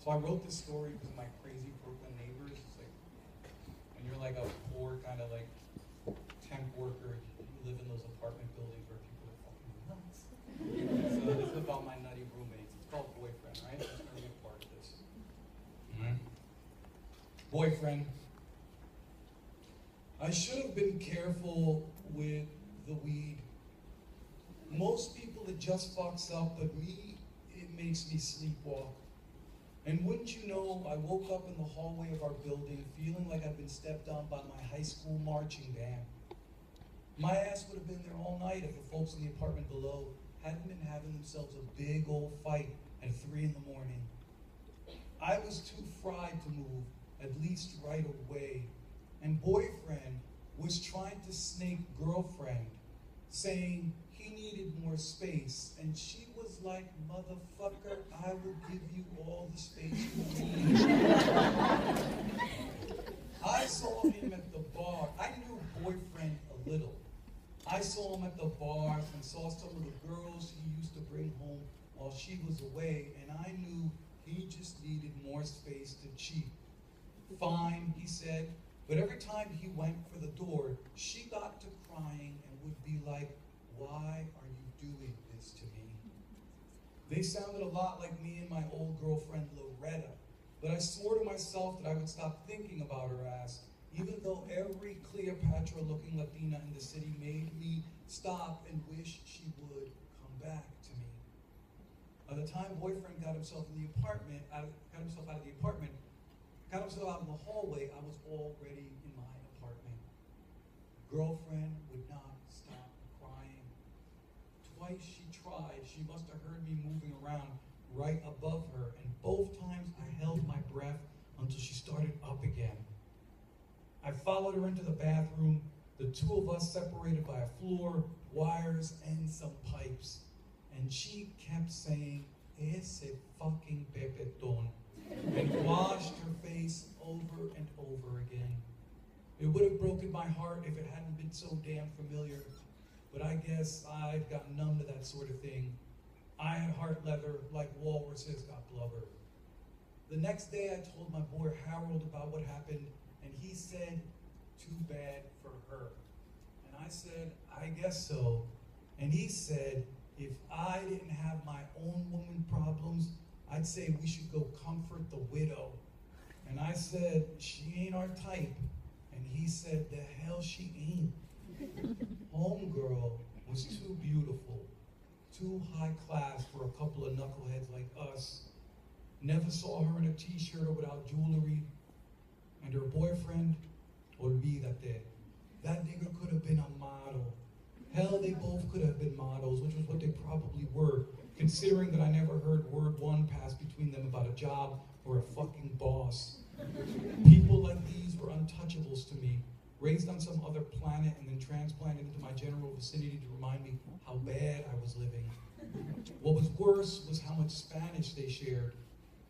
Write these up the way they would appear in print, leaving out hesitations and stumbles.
So I wrote this story because of my crazy Brooklyn neighbors. It's like, when you're like a poor kind of like temp worker, you live in those apartment buildings where people are fucking nuts. So this is about my nutty roommates. It's called Boyfriend, right? That's gonna be a part of this. Boyfriend. I should have been careful with the weed. Most people it just fucks up, but me, it makes me sleepwalk. And wouldn't you know, I woke up in the hallway of our building feeling like I'd been stepped on by my high school marching band. My ass would have been there all night if the folks in the apartment below hadn't been having themselves a big old fight at 3 in the morning. I was too fried to move, at least right away. And boyfriend was trying to snake girlfriend, saying he needed more space. And she was like, motherfucker, I will give you all the space you need. I saw him at the bar. I knew boyfriend a little. I saw him at the bars and saw some of the girls he used to bring home while she was away, and I knew he just needed more space to cheat. Fine, he said, but every time he went for the door, she got to crying and would be like, why are you doing this to me? They sounded a lot like me and my old girlfriend Loretta, but I swore to myself that I would stop thinking about her ass, even though every Cleopatra-looking Latina in the city made me stop and wish she would come back to me. By the time boyfriend got himself out of the apartment, got himself out in the hallway, I was already in my apartment. Girlfriend would not stop crying. Twice she tried. She must have heard me moving around right above her, and both times I held my breath until she started up again. I followed her into the bathroom, the two of us separated by a floor, wires, and some pipes. And she kept saying, ese fucking pepetón, and washed her face over and over again. It would have broken my heart if it hadn't been so damn familiar, but I guess I've gotten numb to that sort of thing. I had heart leather like walruses got blubber. The next day I told my boy Harold about what happened, and he said, too bad for her. And I said, I guess so. And he said, if I didn't have my own woman problems, I'd say we should go comfort the widow. And I said, she ain't our type. And he said, the hell she ain't. Homegirl was too beautiful, too high class for a couple of knuckleheads like us. Never saw her in a t-shirt or without jewelry. And her boyfriend, olvídate. That nigga could have been a model. Hell, they both could have been models, which was what they probably were, considering that I never heard word one pass between them about a job or a fucking boss. People like these were untouchables to me, raised on some other planet and then transplanted into my general vicinity to remind me how bad I was living. What was worse was how much Spanish they shared.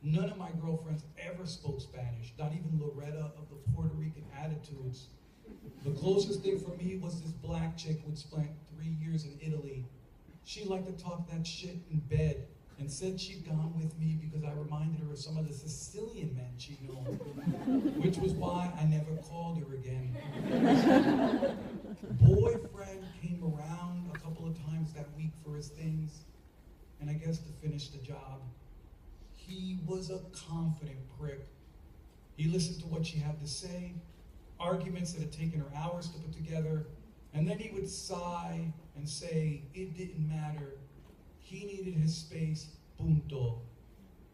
None of my girlfriends ever spoke Spanish, not even Loretta of the Puerto Rican attitudes. The closest thing for me was this black chick who'd spent 3 years in Italy. She liked to talk that shit in bed and said she'd gone with me because I reminded her of some of the Sicilian men she'd known, which was why I never called her again. Boyfriend came around a couple of times that week for his things, and I guess to finish the job. He was a confident prick. He listened to what she had to say, arguments that had taken her hours to put together, and then he would sigh and say it didn't matter. He needed his space, punto.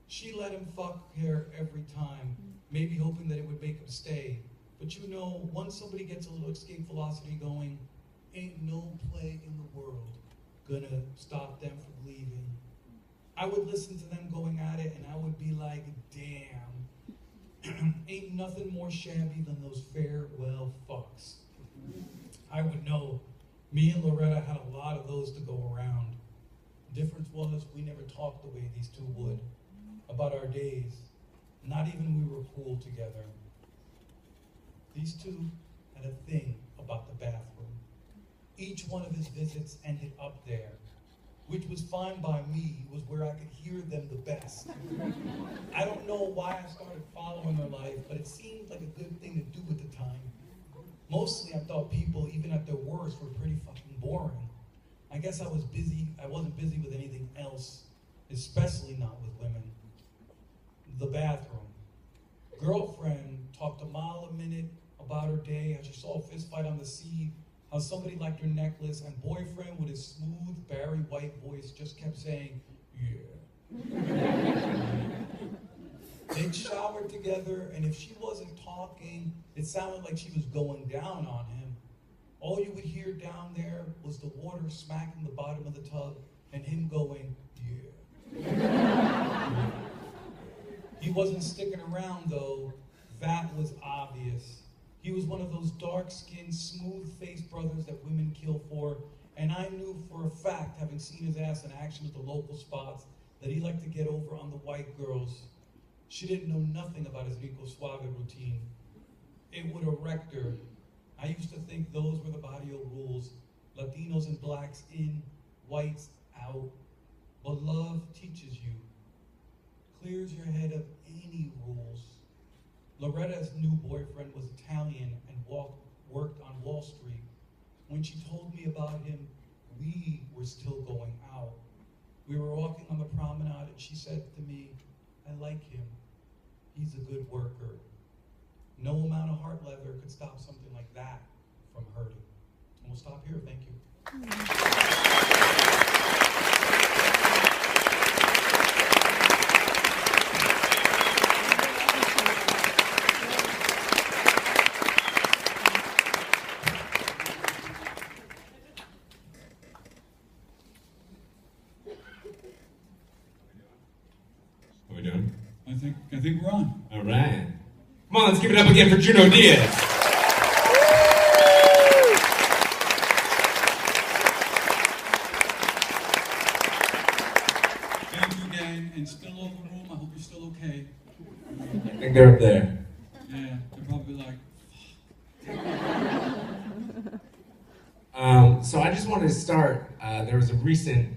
She let him fuck her every time, maybe hoping that it would make him stay. But you know, once somebody gets a little escape velocity going, ain't no play in the world gonna stop them from leaving. I would listen to them going at it and I would be like, damn, ain't nothing more shabby than those farewell fucks. I would know. Me and Loretta had a lot of those to go around. The difference was we never talked the way these two would about our days. Not even when we were cool together. These two had a thing about the bathroom. Each one of his visits ended up there. which was fine by me, was where I could hear them the best. I don't know why I started following their life, but it seemed like a good thing to do at the time. Mostly I thought people, even at their worst, were pretty fucking boring. I guess I wasn't busy with anything else, especially not with women. The bathroom. Girlfriend talked a mile a minute about her day, how she saw a fist fight on the sea, how somebody liked her necklace, and boyfriend with his smooth Barry White voice just kept saying, yeah. They'd shower together, and if she wasn't talking, it sounded like she was going down on him. All you would hear down there was the water smacking the bottom of the tub, and him going, yeah. He wasn't sticking around, though. That was obvious. He was one of those dark-skinned, smooth-faced brothers that women kill for, and I knew for a fact, having seen his ass in action at the local spots, that he liked to get over on the white girls. She didn't know nothing about his Rico Suave routine. It would erect her. I used to think those were the barrio rules. Latinos and blacks in, whites out. But love teaches you. Clears your head of any rules. Loretta's new boyfriend was Italian and worked on Wall Street. When she told me about him, we were still going out. We were walking on the promenade and she said to me, I like him. He's a good worker. No amount of heart leather could stop something like that from hurting. And we'll stop here. Thank you. Are we doing? I think we're on. All right. Come on, let's give it up again for Junot Diaz. Thank you again, and still over room. I hope you're still okay. I think they're up there. Yeah, they're probably like, So I just wanted to start, there was a recent